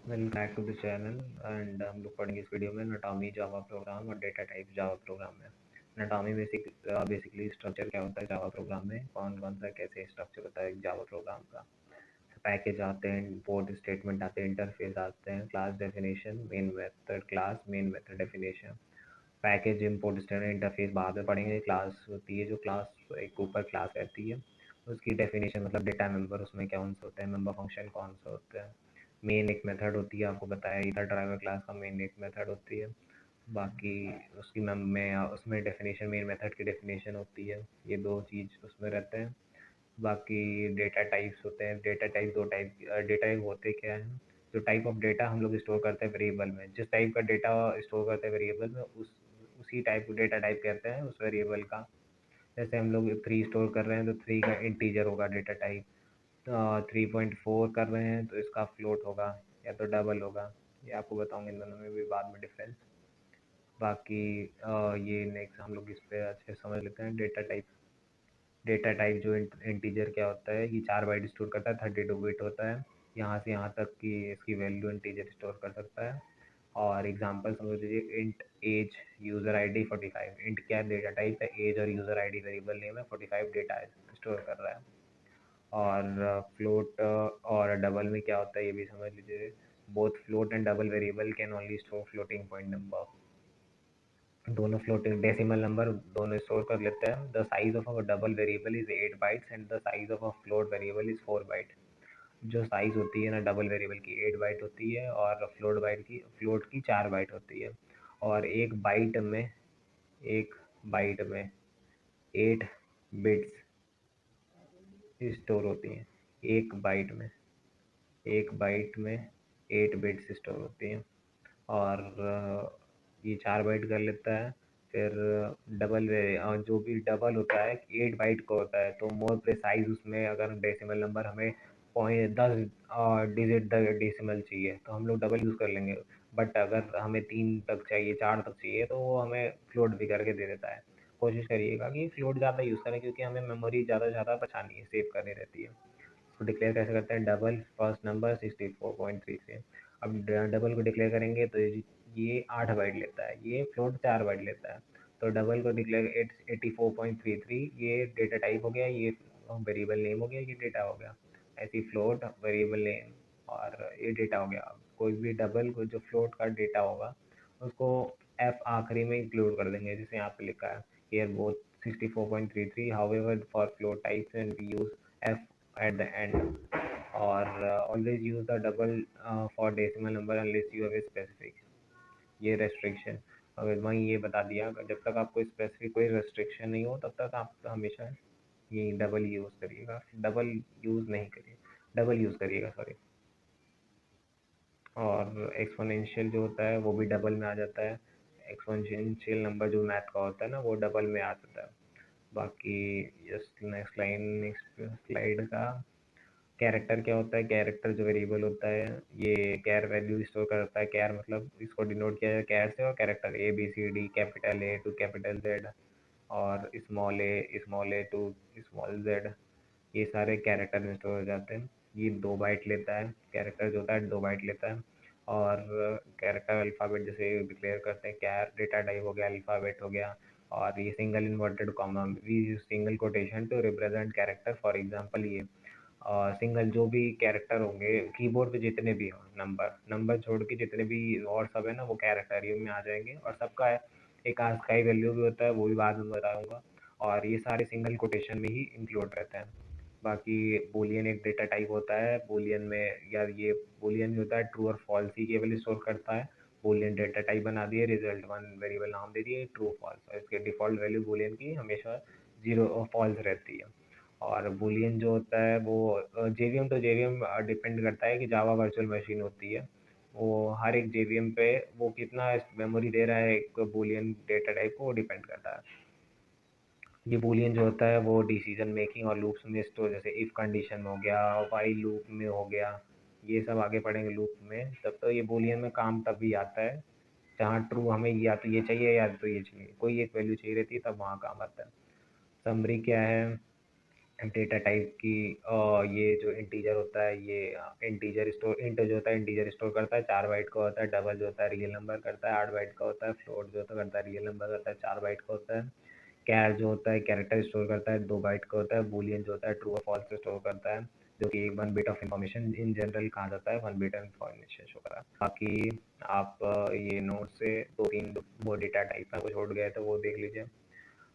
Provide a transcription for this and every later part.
Welcome back to the channel and हम लोग पढ़ेंगे इस वीडियो में एनाटॉमी जावा प्रोग्राम और डेटा टाइप जावा प्रोग्राम में। एनाटॉमी बेसिकली स्ट्रक्चर क्या होता है जावा प्रोग्राम में, कौन कौन सा कैसे स्ट्रक्चर होता है जावा प्रोग्राम का। पैकेज आते हैं, इंपोर्ट स्टेटमेंट आते हैं, इंटरफेस आते हैं, class definition, main method class, main method definition. Package import statement interface बाद में पढ़ेंगे। क्लास होती है जो क्लास एक ऊपर क्लास रहती है, उसकी डेफिनेशन मतलब डेटा मेंबर उसमें कौन से होते हैं, मेंबर फंक्शन कौन से होते हैं। मेन एक मेथड होती है, आपको बताया इधर ड्राइवर क्लास का मेन एक मेथड होती है। बाकी उसकी में उसमें डेफिनेशन मेन मेथड की डेफिनेशन होती है, ये दो चीज़ उसमें रहते हैं। बाकी डेटा टाइप्स होते हैं, डेटा टाइप दो टाइप डेटा टाइप होते क्या हैं, जो टाइप ऑफ डेटा हम लोग स्टोर करते हैं वेरिएबल में, जिस टाइप का डेटा स्टोर करते हैं वेरिएबल में उसी टाइप को डेटा टाइप कहते हैं उस वेरिएबल का। जैसे हम लोग 3 स्टोर कर रहे हैं तो 3 का इंटीजर होगा डेटा टाइप, 3.4 कर रहे हैं तो इसका फ्लोट होगा या तो डबल होगा। ये आपको बताऊंगा इन दोनों में भी बाद में डिफरेंस। बाकी ये नेक्स्ट हम लोग इस पे अच्छे से समझ लेते हैं डेटा टाइप। डेटा टाइप जो इंटीजर क्या होता है, ये 4 बाइट स्टोर करता है, 32 बिट होता है। यहाँ से यहाँ तक की इसकी वैल्यू इंटीजर स्टोर कर सकता है। और एग्जांपल समझ लीजिए, int age user ID 45। Int क्या डेटा टाइप है, एज और यूज़र आईडी वेरिएबल नेम है, 45 डेटा स्टोर कर रहा है। और फ्लोट और डबल में क्या होता है ये भी समझ लीजिए। Both float and double variable can only store floating point number. दोनों फ्लोटिंग डेसिमल नंबर दोनों स्टोर कर लेते हैं। The size of a double variable is 8 bytes and the size of a float variable is 4 byte. जो size होती है ना double variable की 8 बाइट होती है और फ्लोट की 4 बाइट होती है। और एक बाइट में 8 बिट्स स्टोर होती हैं। एक बाइट में एक बाइट में 8 बिट्स स्टोर होती हैं। और ये 4 बाइट कर लेता है। फिर जो भी डबल होता है 8 बाइट का होता है, तो मोर प्रिसाइज उसमें अगर डेसिमल नंबर हमें पॉइंट 10 डिजिट डेसिमल चाहिए तो हम लोग डबल यूज़ कर लेंगे। बट अगर हमें 3 तक चाहिए, 4 तक चाहिए, तो वो हमें फ्लोट भी करके दे देता है। कोशिश करिएगा कि फ्लोट ज़्यादा यूज़ करें, क्योंकि हमें मेमोरी ज़्यादा से ज़्यादा बचानी है, सेव करनी रहती है। इसको डिक्लेयर कैसे करते हैं, डबल फर्स्ट नंबर 64.33। अब डबल को डिक्लेयर करेंगे तो ये 8 बाइट लेता है, ये फ्लोट 4 बाइट लेता है। तो डबल को डिक्लेयर 84.33, ये डेटा टाइप हो गया, ये वेरिएबल नेम हो गया, ये डेटा हो गया। ऐसी फ्लोट वेरिएबल नेम और ये डेटा हो गया। कोई भी डबल को जो फ्लोट का डेटा होगा उसको एफ आखिरी में इंक्लूड कर देंगे, जैसे यहाँ पे लिखा है here both 64.33, however for float types and we use f at the end, or always use the double for decimal number unless you have a specific, ये रेस्ट्रिक्शन। अगर वहीं ये बता दिया, जब तक आपको स्पेसिफिक कोई रेस्ट्रिक्शन नहीं हो तब तक आप हमेशा ये डबल यूज़ करिएगा, डबल यूज़ नहीं करिए, डबल यूज़ करिएगा सॉरी। और एक्सपोनेंशियल जो होता है वो भी डबल में आ जाता है। एक्सपोनेंशियल नंबर जो मैथ का होता है ना वो डबल में आ जाता है। बाकी जस्ट नेक्स्ट स्लाइड का कैरेक्टर क्या होता है, कैरेक्टर जो वेरिएबल होता है ये कैर वैल्यू स्टोर करता है। कैर मतलब इसको डिनोट किया जाए कैर से, और character A B C D, capital A to capital Z और small A to small Z, ये सारे कैरेक्टर में स्टोर हो जाते हैं। ये 2 बाइट लेता है, कैरेक्टर जो होता है 2 बाइट लेता है। और कैरेक्टर अल्फ़ाबेट जैसे डिक्लेयर करते हैं, कैर डेटा टाइप हो गया, अल्फ़ाबेट हो गया। और ये single inverted comma, we use single quotation to represent character. For example ये सिंगल जो भी कैरेक्टर होंगे कीबोर्ड पे, जितने भी हो नंबर नंबर छोड़ के जितने भी और सब है ना वो कैरेक्टर ये में आ जाएंगे। और सबका एक आस्काई वैल्यू भी होता है, वो भी बाद में बताऊंगा। और ये सारे सिंगल कोटेशन में ही इंक्लूड रहते हैं। बाकी बूलियन एक डेटा टाइप होता है। बूलियन में यार ये बूलियन जो होता है ट्रू और फॉल्स ही केवल स्टोर करता है। बूलियन डेटा टाइप बना दिए, रिजल्ट वन वेरिएबल नाम दे दिए ट्रू फॉल्स, और इसके डिफ़ॉल्ट वैल्यू बूलियन की हमेशा जीरो फॉल्स रहती है। और बूलियन जो होता है वो जेवीएम टू जेवीएम डिपेंड करता है कि जावा वर्चुअल मशीन होती है, वो हर एक जेवीएम पे वो कितना मेमोरी दे रहा है एक बूलियन डेटा टाइप को, वो डिपेंड करता है। ये बूलियन जो होता है वो डिसीजन मेकिंग और लूप्स में स्टोर, जैसे इफ कंडीशन हो गया, व्हाइल लूप में हो गया, ये सब आगे पढ़ेंगे लूप में। तब तो ये बूलियन में काम तभी आता है जहाँ ट्रू हमें या तो ये चाहिए या तो ये चाहिए, कोई एक वैल्यू चाहिए रहती है, तब वहाँ काम आता है। समरी क्या है, डेटा टाइप की ये जो इंटीजर होता है ये इंटीजर स्टोर इंट जो होता है इंटीजर स्टोर करता है 4 बाइट का होता है। डबल जो होता है रियल नंबर करता है 8 बाइट का होता है। फ्लोट जो होता है करता है रियल नंबर करता है 4 बाइट का होता है। कैर जो होता है कैरेक्टर स्टोर करता है 2 बाइट का होता है। बूलियन जो होता है ट्रू और फॉल्स स्टोर करता है, जो कि 1 bit of information in general कहा जाता है 1 बिट ऑफ इन्फॉर्मेशन शो करा। बाकी आप ये नोट से 2-3 वो डेटा टाइप में कुछ छोड़ गए तो वो देख लीजिए।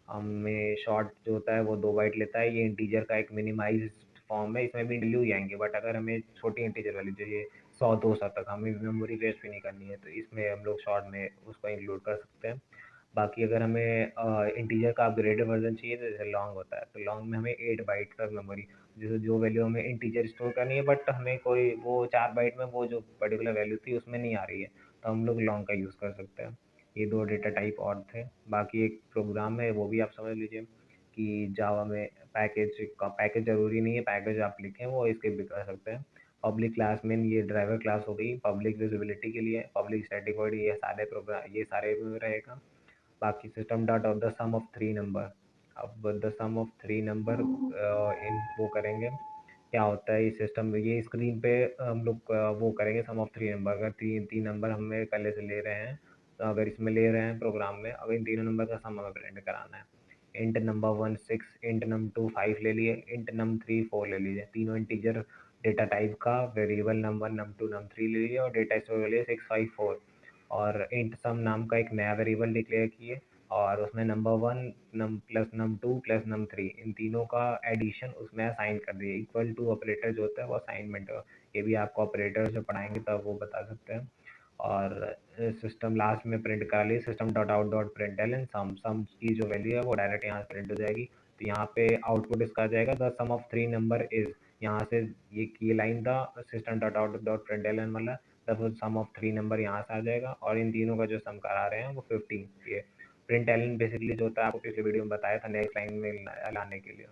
हमें शॉर्ट जो होता है वो 2 बाइट लेता है। ये इंटीजर का एक मिनिमाइज फॉर्म है, इसमें भी वैल्यू ही आएंगे, बट अगर हमें छोटी इंटीजर वैल्यू चाहिए 100-200 तक, हमें मेमोरी वेस्ट भी नहीं करनी है, तो इसमें हम लोग शॉर्ट में उसको इंक्लूड कर सकते हैं। बाकी अगर हमें इंटीजर का अपग्रेडेड वर्जन चाहिए तो जैसे लॉन्ग होता है, तो लॉन्ग में हमें 8 बाइट का मेमोरी, जैसे जो वैल्यू हमें इंटीजर स्टोर करनी है बट हमें कोई वो 4 बाइट में वो जो पर्टिकुलर वैल्यू थी उसमें नहीं आ रही है, तो हम लोग लॉन्ग का यूज़ कर सकते हैं। ये 2 डेटा टाइप और थे। बाकी एक प्रोग्राम है वो भी आप समझ लीजिए कि जावा में पैकेज ज़रूरी नहीं है, पैकेज आप लिखें वो स्किप भी कर सकते हैं। पब्लिक क्लास में ये ड्राइवर क्लास हो गई, पब्लिक विजिबिलिटी के लिए। पब्लिक स्टैटिक वॉइड ये सारे में रहेगा। बाकी system dot of the sum of 3 number. अब द सम ऑफ 3 नंबर इन वो करेंगे, क्या होता है इस सिस्टम में, ये स्क्रीन पे हम लोग वो करेंगे सम ऑफ 3 नंबर। अगर तीन तीन नंबर हमें पहले से ले रहे हैं, तो अगर इसमें ले रहे हैं प्रोग्राम में, अब इन तीनों नंबर का सम हमें प्रिंट कराना है। इंट नंबर 1 6, इंट नम 2 5 ले लिए, इंट नम 3 4 ले लीजिए। तीनों इंटीजर डेटा टाइप का, वेरिएबल नम 1 नम 2 नम 3 ले लीजिए और डेटा स्टोर ले लिए 654। और इंट सम नाम का एक नया वेरिएबल डिक्लेयर किए और उसमें number 1 num plus num 2 plus num 3 इन तीनों का एडिशन उसमें असाइन कर दिए। इक्वल टू ऑपरेटर जो होता है वो असाइनमेंट है, ये भी आपको ऑपरेटर जो पढ़ाएंगे तब वो बता सकते हैं। और सिस्टम लास्ट में प्रिंट करा लिए system dot out dot print L sum की जो वैल्यू है वो डायरेक्ट यहाँ प्रिंट हो जाएगी। तो यहाँ पे आउटपुट इसका आ जाएगा the sum of 3 number is, यहाँ से ये की line the system dot out dot print L वाला, तब सम ऑफ 3 नंबर यहाँ से आ जाएगा और इन तीनों का जो सम करा रहे हैं वो 15। ये प्रिंट एलन बेसिकली जो होता है आपको पिछले वीडियो में बताया था नेक्स्ट लाइन में लाने के लिए।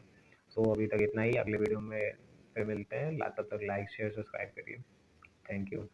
सो अभी तक इतना ही, अगले वीडियो में फिर मिलते हैं। तब तक लाइक शेयर सब्सक्राइब करिए। Thank you.